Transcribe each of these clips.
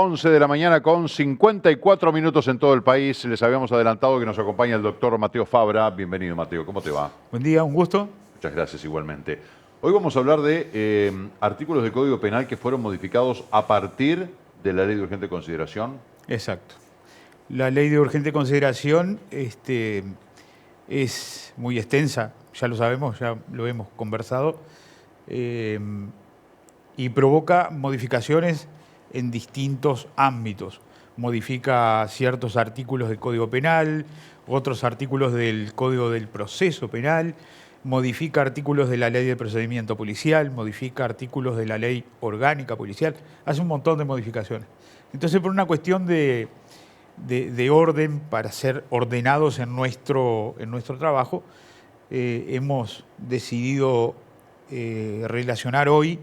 11 de la mañana con 54 minutos en todo el país. Les habíamos adelantado que nos acompaña el doctor Mateo Fabra. Bienvenido, Mateo. ¿Cómo te va? Buen día, un gusto. Muchas gracias, igualmente. Hoy vamos a hablar de artículos del Código Penal que fueron modificados a partir de la Ley de Urgente Consideración. Exacto. La Ley de Urgente Consideración es muy extensa, ya lo sabemos, ya lo hemos conversado, y provoca modificaciones en distintos ámbitos. Modifica ciertos artículos del Código Penal, otros artículos del Código del Proceso Penal, modifica artículos de la Ley de Procedimiento Policial, modifica artículos de la Ley Orgánica Policial, hace un montón de modificaciones. Entonces, por una cuestión de orden, para ser ordenados en nuestro trabajo, hemos decidido relacionar hoy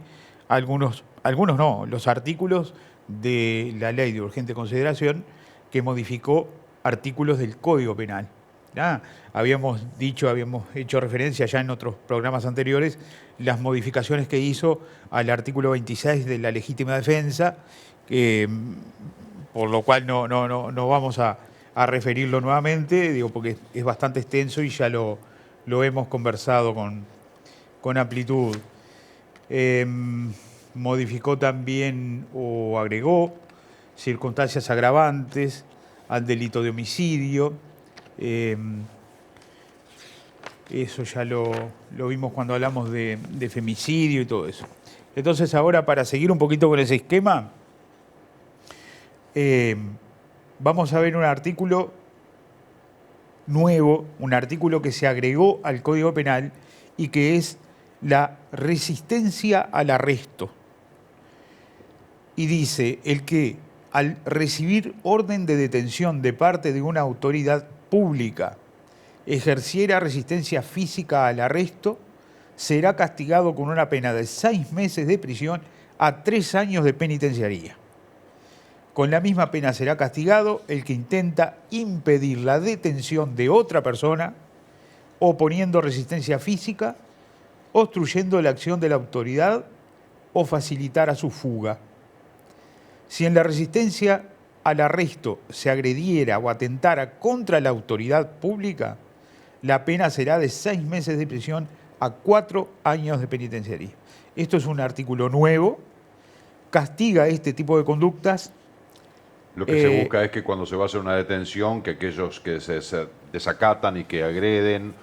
los artículos de la Ley de Urgente Consideración que modificó artículos del Código Penal. ¿Ya? Habíamos hecho referencia ya en otros programas anteriores las modificaciones que hizo al artículo 26 de la legítima defensa, por lo cual no vamos a referirlo nuevamente, digo, porque es bastante extenso y ya lo hemos conversado con amplitud. Modificó también o agregó circunstancias agravantes al delito de homicidio. Eso ya lo vimos cuando hablamos de femicidio y todo eso. Entonces ahora, para seguir un poquito con ese esquema, vamos a ver un artículo nuevo, un artículo que se agregó al Código Penal y que es la resistencia al arresto. Y dice, el que al recibir orden de detención de parte de una autoridad pública ejerciera resistencia física al arresto, será castigado con una pena de 6 meses de prisión a 3 años de penitenciaría. Con la misma pena será castigado el que intenta impedir la detención de otra persona, oponiendo resistencia física, obstruyendo la acción de la autoridad o facilitar a su fuga. Si en la resistencia al arresto se agrediera o atentara contra la autoridad pública, la pena será de 6 meses de prisión a 4 años de penitenciaría. Esto es un artículo nuevo, castiga este tipo de conductas. Lo que se busca es que cuando se va a hacer una detención, que aquellos que se desacatan y que agreden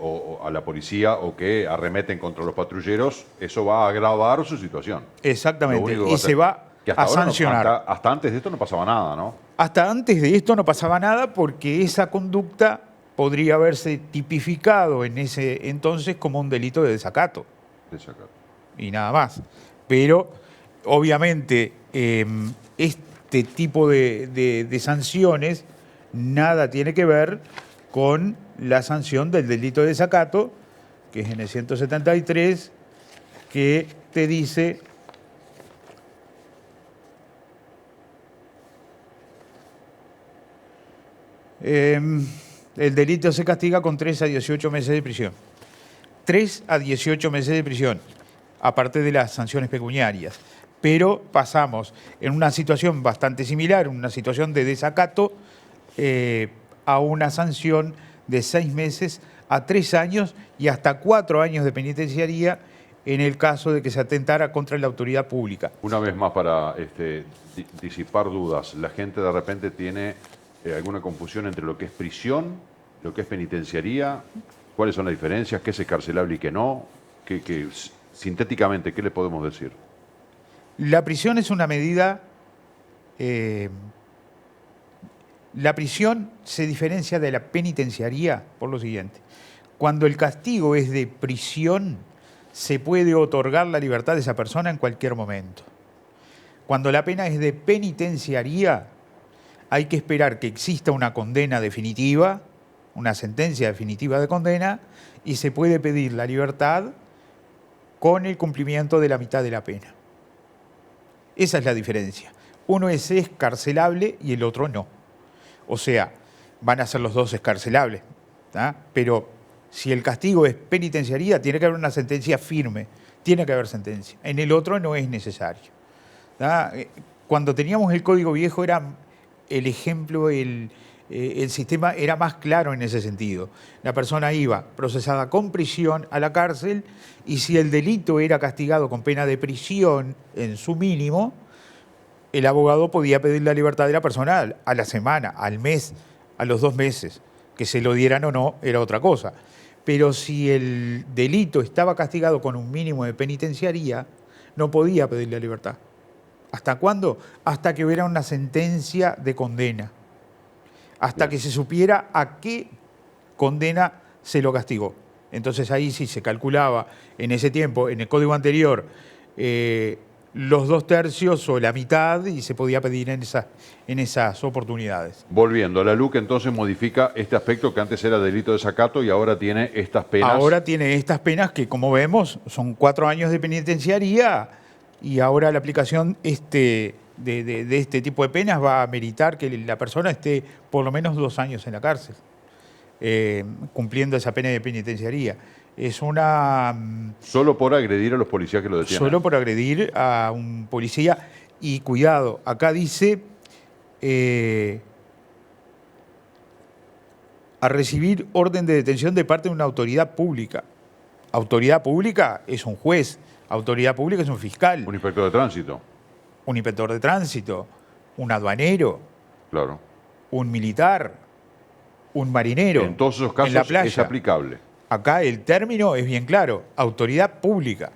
o a la policía o que arremeten contra los patrulleros, eso va a agravar su situación. Exactamente, y se va a sancionar. Hasta antes de esto no pasaba nada, ¿no? Hasta antes de esto no pasaba nada porque esa conducta podría haberse tipificado en ese entonces como un delito de desacato. Y nada más. Pero, obviamente, este tipo de sanciones nada tiene que ver con la sanción del delito de desacato, que es en el 173, que te dice el delito se castiga con 3 a 18 meses de prisión. 3 a 18 meses de prisión, aparte de las sanciones pecuniarias. Pero pasamos en una situación bastante similar, una situación de desacato, a una sanción de 6 meses a 3 años y hasta 4 años de penitenciaría en el caso de que se atentara contra la autoridad pública. Una vez más, para disipar dudas, la gente de repente tiene alguna confusión entre lo que es prisión, lo que es penitenciaría. ¿Cuáles son las diferencias? ¿Qué es excarcelable y qué no? Sintéticamente, ¿qué le podemos decir? La prisión es una medida... la prisión se diferencia de la penitenciaría por lo siguiente. Cuando el castigo es de prisión, se puede otorgar la libertad de esa persona en cualquier momento. Cuando la pena es de penitenciaría, hay que esperar que exista una condena definitiva, una sentencia definitiva de condena, y se puede pedir la libertad con el cumplimiento de la mitad de la pena. Esa es la diferencia. Uno es excarcelable y el otro no. O sea, van a ser los dos excarcelables, ¿tá? Pero si el castigo es penitenciaría, tiene que haber una sentencia firme, tiene que haber sentencia. En el otro no es necesario, ¿tá? cuando teníamos el código viejo era el ejemplo, el sistema era más claro en ese sentido. La persona iba procesada con prisión a la cárcel y si el delito era castigado con pena de prisión en su mínimo, el abogado podía pedir la libertad de la persona a la semana, al mes, a los 2 meses. Que se lo dieran o no era otra cosa. Pero si el delito estaba castigado con un mínimo de penitenciaría, no podía pedir la libertad. ¿Hasta cuándo? Hasta que hubiera una sentencia de condena. Hasta que se supiera a qué condena se lo castigó. Entonces ahí sí se calculaba en ese tiempo, en el código anterior, los 2/3 o la mitad y se podía pedir en esas oportunidades. Volviendo, la LUC entonces modifica este aspecto que antes era delito de desacato y ahora tiene estas penas. Ahora tiene estas penas que, como vemos, son 4 años de penitenciaría y ahora la aplicación de este tipo de penas va a meritar que la persona esté por lo menos 2 años en la cárcel, cumpliendo esa pena de penitenciaría. Es una... Solo por agredir a los policías que lo detienen. Solo por agredir a un policía. Y cuidado, acá dice a recibir orden de detención de parte de una autoridad pública. Autoridad pública es un juez, autoridad pública es un fiscal. Un inspector de tránsito. Un inspector de tránsito, un aduanero, claro, un militar, un marinero. En todos esos casos en la playa. es aplicable. Acá el término es bien claro, autoridad pública.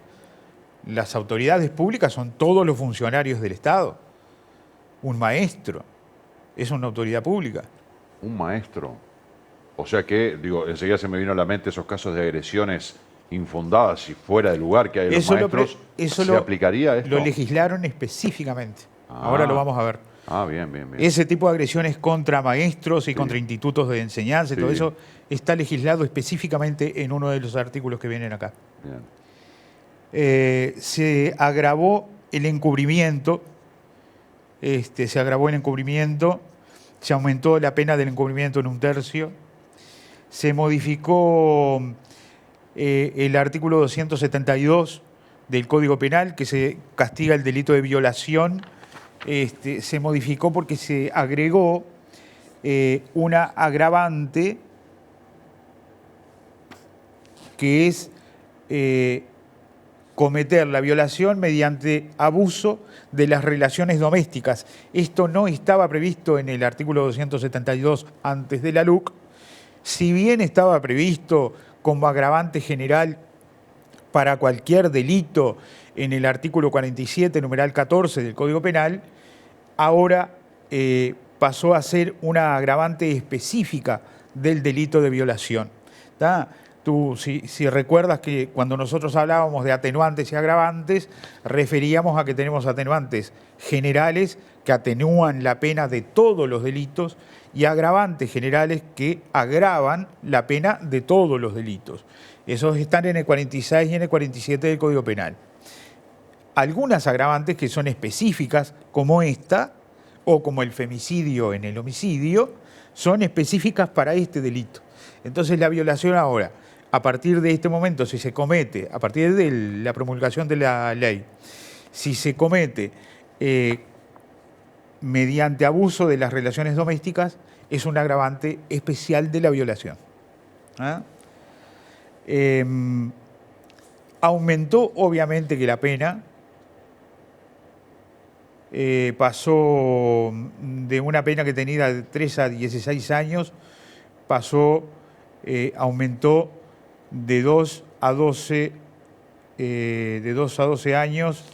Las autoridades públicas son todos los funcionarios del Estado. Un maestro es una autoridad pública. Un maestro. O sea que, digo, enseguida se me vino a la mente esos casos de agresiones infundadas y fuera de lugar que hay de los maestros. ¿Se aplicaría esto? Lo legislaron específicamente. Ahora lo vamos a ver. Bien. Ese tipo de agresiones contra maestros y contra institutos de enseñanza y todo eso está legislado específicamente en uno de los artículos que vienen acá. Bien. Se agravó el encubrimiento. Se agravó el encubrimiento. Se aumentó la pena del encubrimiento en 1/3. Se modificó el artículo 272 del Código Penal, que se castiga el delito de violación. Se modificó porque se agregó una agravante que es cometer la violación mediante abuso de las relaciones domésticas. Esto no estaba previsto en el artículo 272 antes de la LUC, si bien estaba previsto como agravante general para cualquier delito en el artículo 47, numeral 14 del Código Penal, ahora pasó a ser una agravante específica del delito de violación. ¿Tá? Tú, si recuerdas que cuando nosotros hablábamos de atenuantes y agravantes, referíamos a que tenemos atenuantes generales que atenúan la pena de todos los delitos y agravantes generales que agravan la pena de todos los delitos. Esos están en el 46 y en el 47 del Código Penal. Algunas agravantes que son específicas, como esta, o como el femicidio en el homicidio, son específicas para este delito. Entonces la violación ahora, a partir de este momento, si se comete, a partir de la promulgación de la ley, si se comete mediante abuso de las relaciones domésticas, es un agravante especial de la violación. ¿Ah? Aumentó obviamente que la pena pasó de una pena que tenía de 3 a 16 años, aumentó de 2 a 12 años.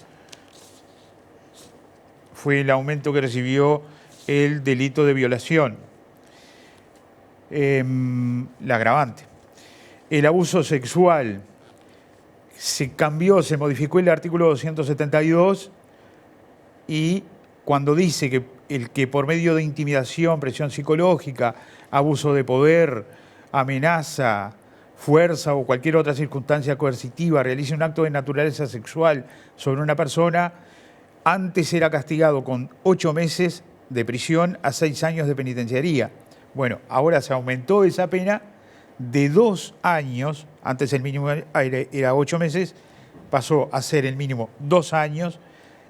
Fue el aumento que recibió el delito de violación, la agravante. El abuso sexual, se modificó el artículo 272 y cuando dice que el que por medio de intimidación, presión psicológica, abuso de poder, amenaza, fuerza o cualquier otra circunstancia coercitiva realice un acto de naturaleza sexual sobre una persona, antes era castigado con 8 meses de prisión a 6 años de penitenciaría. Bueno, ahora se aumentó esa pena de 2 años, antes el mínimo era 8 meses, pasó a ser el mínimo 2 años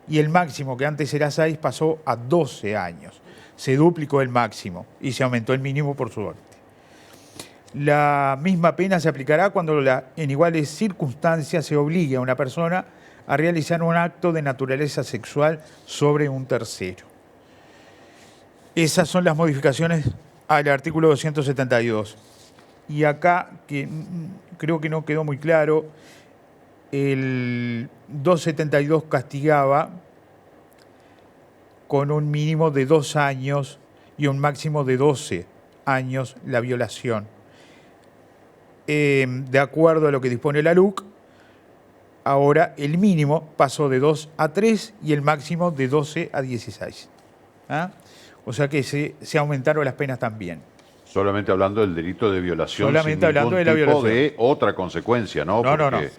y el máximo, que antes era 6, pasó a 12 años. Se duplicó el máximo y se aumentó el mínimo por suerte. La misma pena se aplicará cuando en iguales circunstancias se obligue a una persona a realizar un acto de naturaleza sexual sobre un tercero. Esas son las modificaciones al artículo 272. Y acá, que creo que no quedó muy claro, el 272 castigaba con un mínimo de 2 años y un máximo de 12 años la violación. De acuerdo a lo que dispone la LUC, ahora el mínimo pasó de 2 a 3 y el máximo de 12 a 16. ¿Ah? O sea que se aumentaron las penas también. Solamente hablando del delito de violación. Solamente sin hablando ningún de la tipo violación. de otra consecuencia, ¿no? No, Porque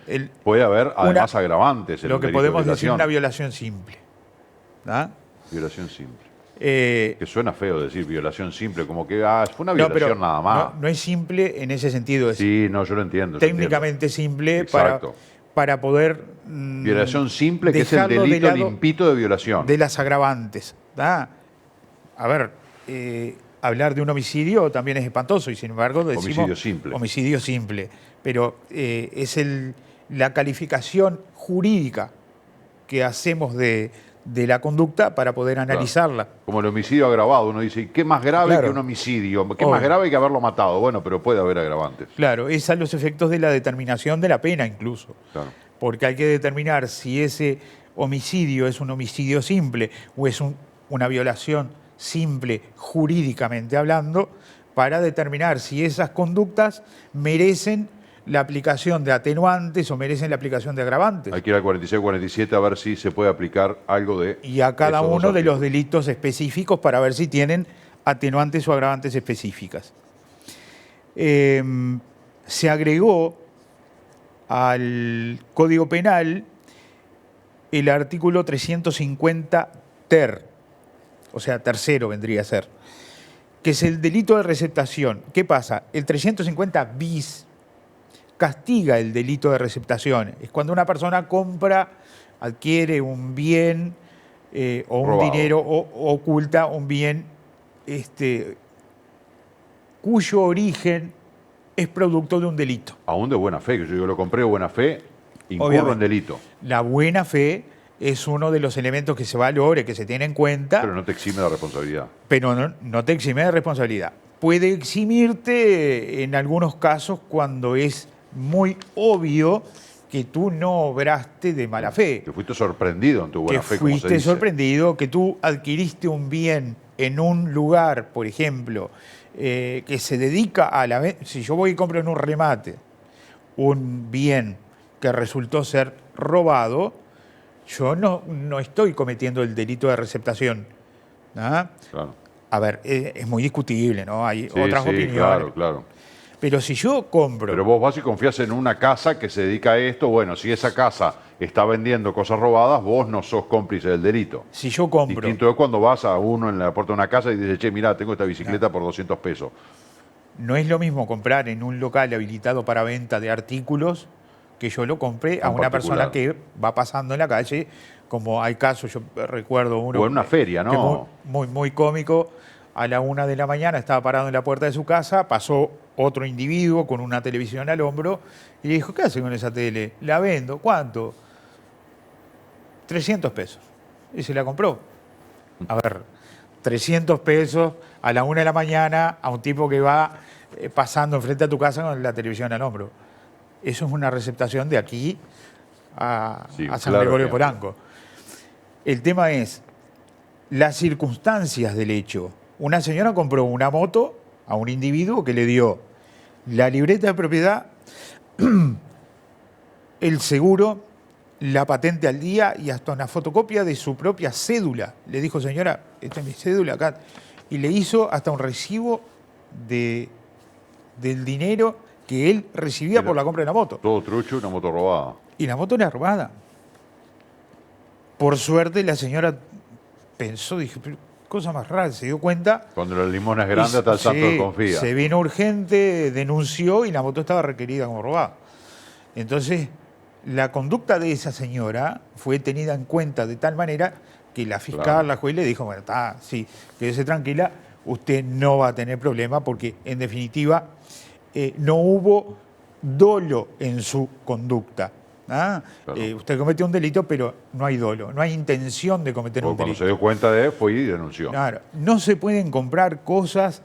puede haber además agravantes en lo un que delito de podemos decir violación. una violación simple. ¿Ah? Violación simple. Que suena feo decir violación simple, como que fue una violación pero nada más. No es simple en ese sentido. Es Sí, no, yo lo entiendo. técnicamente simple Exacto. para poder... Violación simple, que es el dejarlo de delito lado limpito de violación. de las agravantes. ¿Ah? A ver, hablar de un homicidio también es espantoso y sin embargo decimos... Homicidio simple. Homicidio simple. Pero es la calificación jurídica que hacemos de la conducta para poder analizarla. Claro. Como el homicidio agravado, uno dice, ¿qué más grave Claro. que un homicidio? ¿Qué Obvio. más grave que haberlo matado? Bueno, pero puede haber agravantes. Claro, es a los efectos de la determinación de la pena incluso. Claro. Porque hay que determinar si ese homicidio es un homicidio simple o es una violación simple jurídicamente hablando, para determinar si esas conductas merecen la aplicación de atenuantes o merecen la aplicación de agravantes. Hay que ir al 46-47 a ver si se puede aplicar algo de... Y a cada esos dos uno de los artículos. delitos específicos para ver si tienen atenuantes o agravantes específicas. Se agregó al Código Penal el artículo 350 ter, o sea, tercero vendría a ser, que es el delito de receptación. ¿Qué pasa? El 350 bis castiga el delito de receptación. Es cuando una persona compra, adquiere un bien o un Robado. dinero o oculta un bien cuyo origen es producto de un delito. Aún de buena fe, que yo lo compré de buena fe, incurro Obviamente. en delito. La buena fe es uno de los elementos que se valore, que se tiene en cuenta, Pero no te exime la responsabilidad. pero no te exime de responsabilidad. Puede eximirte en algunos casos cuando es muy obvio que tú no obraste de mala fe, Que fuiste sorprendido en tu buena que fe, como se fuiste dice. sorprendido, que tú adquiriste un bien en un lugar, por ejemplo, que se dedica a la venta. Si yo voy y compro en un remate un bien que resultó ser robado, yo no estoy cometiendo el delito de receptación. ¿Ah? Claro. A ver, es muy discutible, ¿no? Hay Sí, otras sí, opiniones. claro, claro. Pero si yo compro... Pero vos vas y confías en una casa que se dedica a esto. Bueno, si esa casa está vendiendo cosas robadas, vos no sos cómplice del delito. Si yo compro... Distinto es cuando vas a uno en la puerta de una casa y dices, che, mirá, tengo esta bicicleta por 200 pesos. No es lo mismo comprar en un local habilitado para venta de artículos que yo lo compré a En una particular. persona que va pasando en la calle, como hay casos, yo recuerdo uno... O en una feria, ¿no? que muy cómico. A la 1 de la mañana estaba parado en la puerta de su casa, pasó otro individuo con una televisión al hombro y le dijo, ¿qué hace con esa tele? La vendo. ¿Cuánto? 300 pesos. Y se la compró. A ver, 300 pesos a la 1 de la mañana a un tipo que va pasando enfrente a tu casa con la televisión al hombro. Eso es una receptación de aquí a Sí, San claro Gregorio que- Polanco. El tema es las circunstancias del hecho. Una señora compró una moto a un individuo que le dio la libreta de propiedad, el seguro, la patente al día y hasta una fotocopia de su propia cédula. Le dijo, señora, esta es mi cédula acá. Y le hizo hasta un recibo del dinero que él recibía Pero- por la compra de la moto. Todo trucho, una moto robada. Y la moto era robada. Por suerte la señora pensó, dije, pero cosa más rara, se dio cuenta. Cuando la limona es grande, y hasta el santo sí, confía. se vino urgente, denunció y la moto estaba requerida como robada. Entonces la conducta de esa señora fue tenida en cuenta de tal manera que la fiscal, Claro. la juez le dijo, bueno, está, sí, quédese tranquila, usted no va a tener problema porque en definitiva no hubo dolo en su conducta. ¿Ah? Claro. Usted cometió un delito, pero no hay dolo, no hay intención de cometer un Porque cuando delito. se dio cuenta de él, fue y denunció. Claro, no se pueden comprar cosas,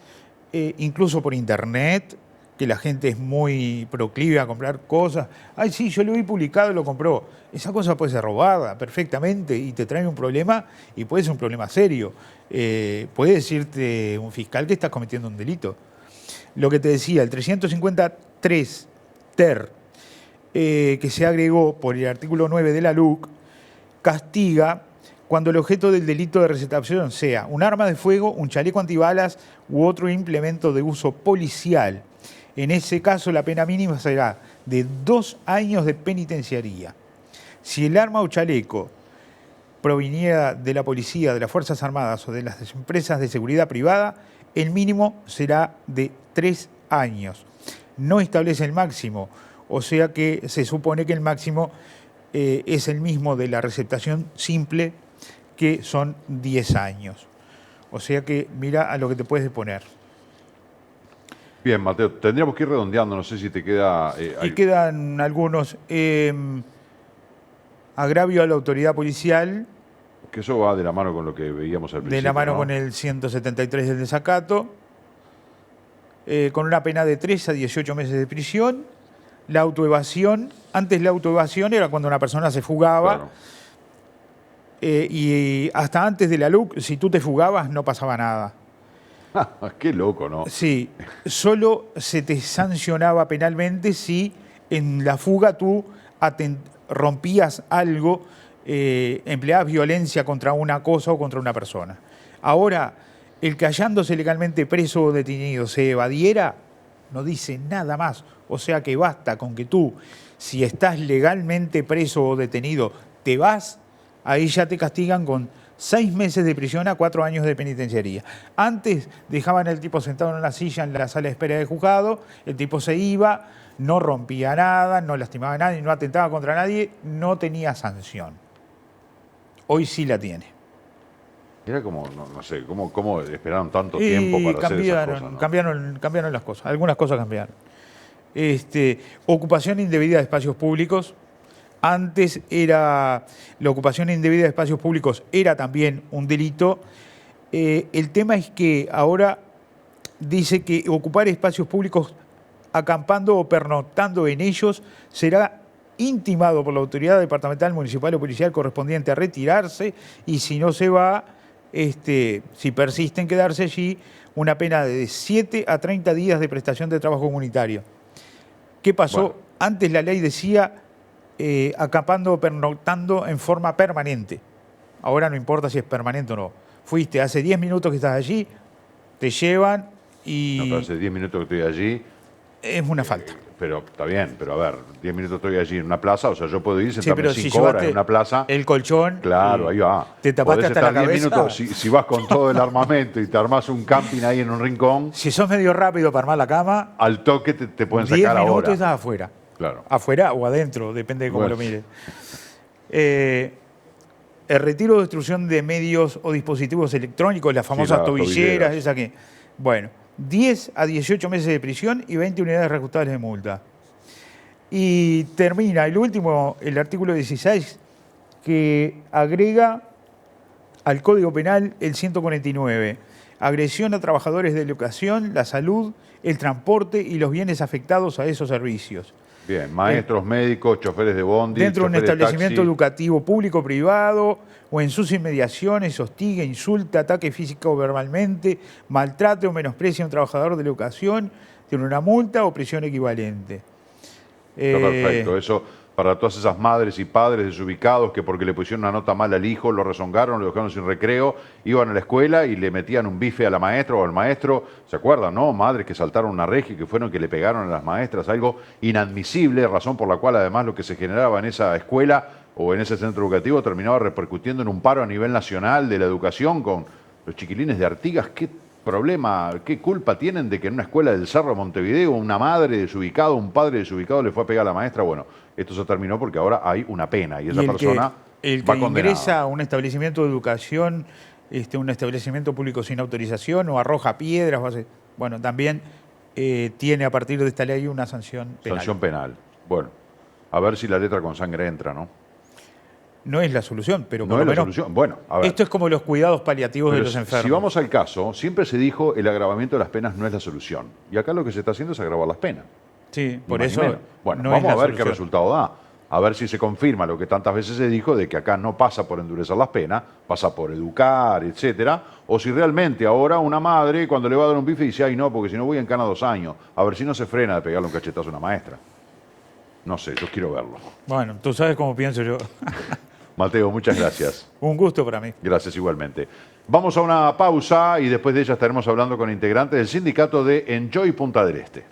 incluso por internet, que la gente es muy proclive a comprar cosas. Ay, sí, yo lo vi publicado y lo compró. Esa cosa puede ser robada perfectamente y te trae un problema y puede ser un problema serio. Puede decirte un fiscal que estás cometiendo un delito. Lo que te decía, el 353 ter, que se agregó por el artículo 9 de la LUC, castiga cuando el objeto del delito de receptación sea un arma de fuego, un chaleco antibalas u otro implemento de uso policial. En ese caso, la pena mínima será de 2 años de penitenciaría. Si el arma o chaleco proviniera de la policía, de las Fuerzas Armadas o de las empresas de seguridad privada, el mínimo será de 3 años. No establece el máximo, o sea que se supone que el máximo es el mismo de la receptación simple, que son 10 años. O sea que mira a lo que te puedes poner. Bien, Mateo, tendríamos que ir redondeando, no sé si te queda... Y quedan algunos. Agravio a la autoridad policial, que eso va de la mano con lo que veíamos al principio. de la mano ¿no? con el 173 del desacato, con una pena de 3 a 18 meses de prisión. La autoevasión, antes la autoevasión era cuando una persona se fugaba, Claro. Y hasta antes de la LUC, si tú te fugabas no pasaba nada. Qué loco, ¿no? Sí, solo se te sancionaba penalmente si en la fuga tú rompías algo, empleabas violencia contra una cosa o contra una persona. Ahora, el que hallándose legalmente preso o detenido se evadiera, no dice nada más. O sea que basta con que tú, si estás legalmente preso o detenido, te vas, ahí ya te castigan con 6 meses de prisión a 4 años de penitenciaría. Antes dejaban al tipo sentado en una silla en la sala de espera del juzgado, el tipo se iba, no rompía nada, no lastimaba a nadie, no atentaba contra nadie, no tenía sanción. Hoy sí la tiene. Era como, no sé, ¿cómo esperaron tanto tiempo para hacer esas cosas? ¿no? Cambiaron las cosas, algunas cosas cambiaron. Ocupación indebida de espacios públicos. Antes la ocupación indebida de espacios públicos era también un delito. El tema es que ahora dice que ocupar espacios públicos acampando o pernoctando en ellos será intimado por la autoridad departamental, municipal o policial correspondiente a retirarse, y si no se va, si persiste en quedarse allí, una pena de 7 a 30 días de prestación de trabajo comunitario. ¿Qué pasó? Bueno. Antes la ley decía acampando o pernoctando en forma permanente. Ahora no importa si es permanente o no. Fuiste, hace 10 minutos que estás allí, te llevan y... No, pero hace 10 minutos que estoy allí, es una falta. pero está bien, pero a ver, 10 minutos estoy allí en una plaza, o sea, yo puedo ir, Sí, sentarme pero si 5 horas llevaste en una plaza. el colchón, Claro, ahí va. te tapaste Podés hasta estar la 10 cabeza. minutos, si vas con todo el armamento y te armás un camping ahí en un rincón, Si sos medio rápido para armar la cama, al toque te pueden 10 sacar minutos ahora. estás afuera. Claro. Afuera o adentro, depende de cómo Bueno. lo mires. El retiro o destrucción de medios o dispositivos electrónicos, las famosas las tobilleras, tobilleras. esa que... Bueno, 10 a 18 meses de prisión y 20 unidades reajustables de multa. Y termina el último, el artículo 16, que agrega al Código Penal el 149. Agresión a trabajadores de la educación, la salud, el transporte y los bienes afectados a esos servicios. Bien, maestros, médicos, choferes de bondi, Dentro de un choferes de establecimiento taxi. educativo público o privado o en sus inmediaciones, hostiga, insulta, ataque físico o verbalmente, maltrate o menosprecia a un trabajador de la educación, tiene una multa o prisión equivalente. Está perfecto, eso para todas esas madres y padres desubicados que porque le pusieron una nota mal al hijo, lo rezongaron, lo dejaron sin recreo, iban a la escuela y le metían un bife a la maestra o al maestro. ¿Se acuerdan, no? Madres que saltaron una reja y que fueron que le pegaron a las maestras, algo inadmisible, razón por la cual además lo que se generaba en esa escuela o en ese centro educativo terminaba repercutiendo en un paro a nivel nacional de la educación con los chiquilines de Artigas. Qué problema, qué culpa tienen de que en una escuela del Cerro de Montevideo una madre desubicada, un padre desubicado le fue a pegar a la maestra? Bueno, esto se terminó porque ahora hay una pena y esa persona el va que condenada. ingresa a un establecimiento de educación, un establecimiento público sin autorización o arroja piedras, bueno, también tiene a partir de esta ley una sanción penal. Sanción penal. Bueno, a ver si la letra con sangre entra, ¿no? No es la solución, pero por No lo es la menos solución. Bueno, a ver. esto es como los cuidados paliativos Pero de los enfermos. si vamos al caso, siempre se dijo el agravamiento de las penas no es la solución. Y acá lo que se está haciendo es agravar las penas. Sí, Ni por más ni eso menos. Bueno, no vamos es a la ver qué solución. resultado da. A ver si se confirma lo que tantas veces se dijo de que acá no pasa por endurecer las penas, pasa por educar, etcétera. O si realmente ahora una madre cuando le va a dar un bife dice, ay no, porque si no voy en cana 2 años. A ver si no se frena de pegarle un cachetazo a una maestra. No sé, yo quiero verlo. Bueno, tú sabes cómo pienso yo. Mateo, muchas gracias. Un gusto para mí. Gracias igualmente. Vamos a una pausa y después de ella estaremos hablando con integrantes del sindicato de Enjoy Punta del Este.